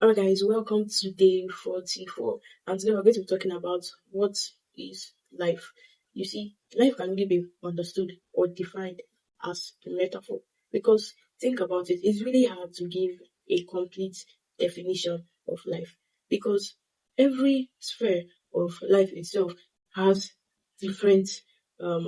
Alright guys, welcome to day 44 and today we're going to be talking about what is life. You see, life can only be understood or defined as a metaphor because think about it, it's really hard to give a complete definition of life because every sphere of life itself has different um,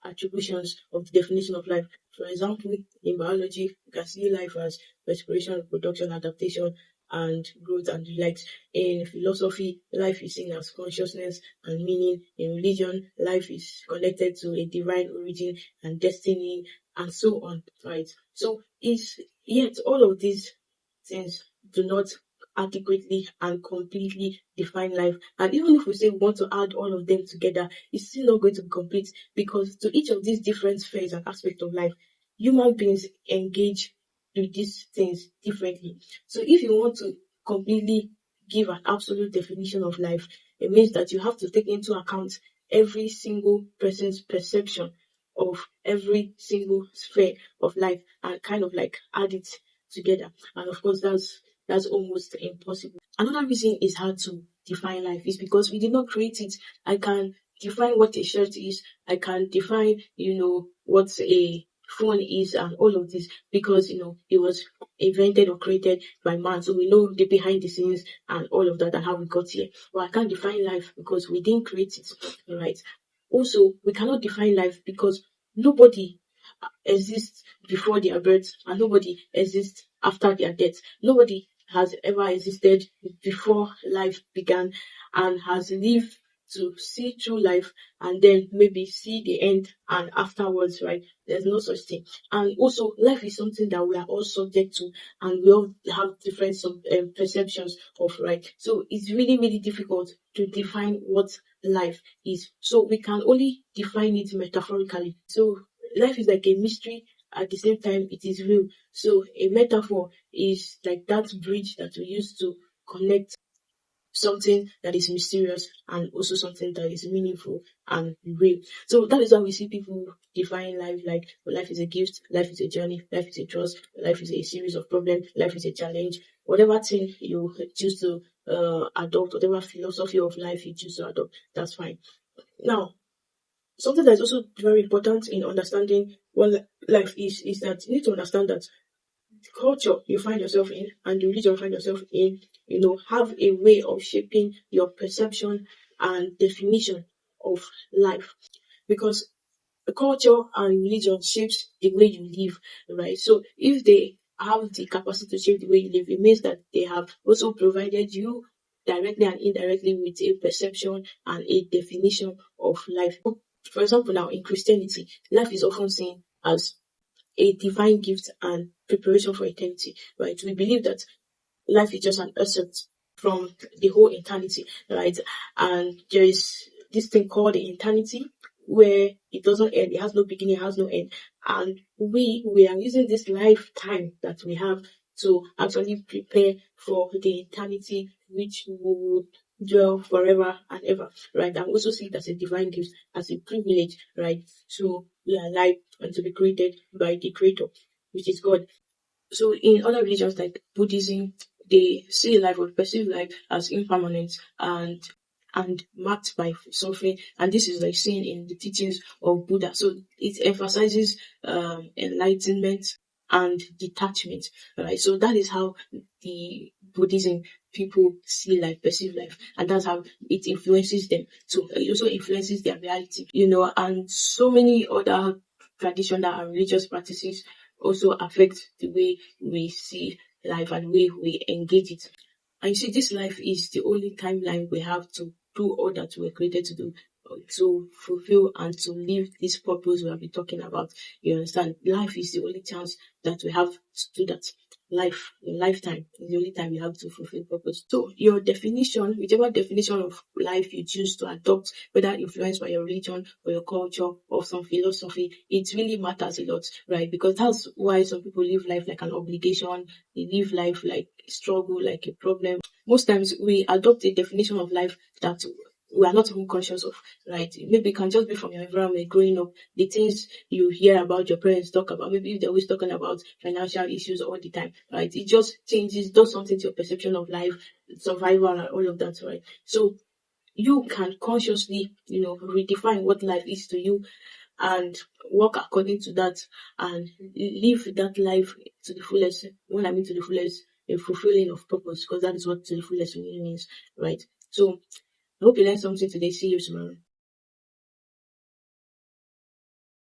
attributions of the definition of life. For example, in biology, we can see life as respiration, reproduction, adaptation, and growth and the likes. In philosophy, life is seen as consciousness and meaning. In religion, life is connected to a divine origin and destiny, and so on. Right. So it's yet all of these things do not adequately and completely define life. And even if we say we want to add all of them together, it's still not going to be complete because to each of these different spheres and aspects of life, human beings engage with these things differently. So if you want to completely give an absolute definition of life, it means that you have to take into account every single person's perception of every single sphere of life and kind of like add it together. And of course, that's almost impossible. Another reason it's hard to define life is because we did not create it. I can define what a shirt is. I can define, what a phone is and all of this because, it was invented or created by man. So we know the behind the scenes and all of that and how we got here. But I can't define life because we didn't create it. All right. Also, we cannot define life because nobody exists before their birth and nobody exists after their death. Nobody has ever existed before life began and has lived to see through life and then maybe see the end and afterwards, right? There's no such thing. And also, life is something that we are all subject to and we all have different perceptions of, right? So it's really, really difficult to define what life is. So we can only define it metaphorically. So life is like a mystery, at the same time it is real. So a metaphor is like that bridge that we use to connect something that is mysterious and also something that is meaningful and real. So that is how we see people define life like life is a gift, life is a journey, life is a trust, life is a series of problems, life is a challenge. Whatever thing you choose to adopt, whatever philosophy of life you choose to adopt, that's fine. Now, something that's also very important in understanding what life is that you need to understand that the culture you find yourself in and the religion you find yourself in, have a way of shaping your perception and definition of life. Because the culture and religion shapes the way you live, right? So if they have the capacity to shape the way you live, it means that they have also provided you directly and indirectly with a perception and a definition of life. For example, now in Christianity, life is often seen as a divine gift and preparation for eternity, right? We believe that life is just an asset from the whole eternity, right? And there is this thing called the eternity where it doesn't end, it has no beginning, it has no end. And we are using this lifetime that we have to actually prepare for the eternity which we would dwell forever and ever, right? And also see it as a divine gift, as a privilege, right, to be alive and to be created by the creator, which is God. So in other religions like Buddhism, they see life or perceive life as impermanent and marked by suffering, and this is like seen in the teachings of Buddha. So it emphasizes enlightenment and detachment, right? So that is how the Buddhism people see life, perceive life, and that's how it influences them. So it also influences their reality, and so many other traditional and religious practices also affect the way we see life and the way we engage it. And you see, this life is the only timeline we have to do all that we're created to do, to fulfill and to live this purpose we have been talking about. You understand? Life is the only chance that we have to do that. Life, your lifetime is the only time you have to fulfill purpose. So your definition, whichever definition of life you choose to adopt, whether influenced by your religion or your culture or some philosophy, it really matters a lot, right? Because that's why some people live life like an obligation, they live life like a struggle, like a problem. Most times we adopt a definition of life that we are not even conscious of, right? Maybe it can just be from your environment growing up, the things you hear about your parents talk about. Maybe if they're always talking about financial issues all the time, right? It just changes, does something to your perception of life, survival, and all of that, right? So you can consciously, redefine what life is to you and work according to that and live that life to the fullest. When I mean to the fullest, a fulfilling of purpose, because that is what to the fullest really means, right? So I hope you learned something today. See you tomorrow.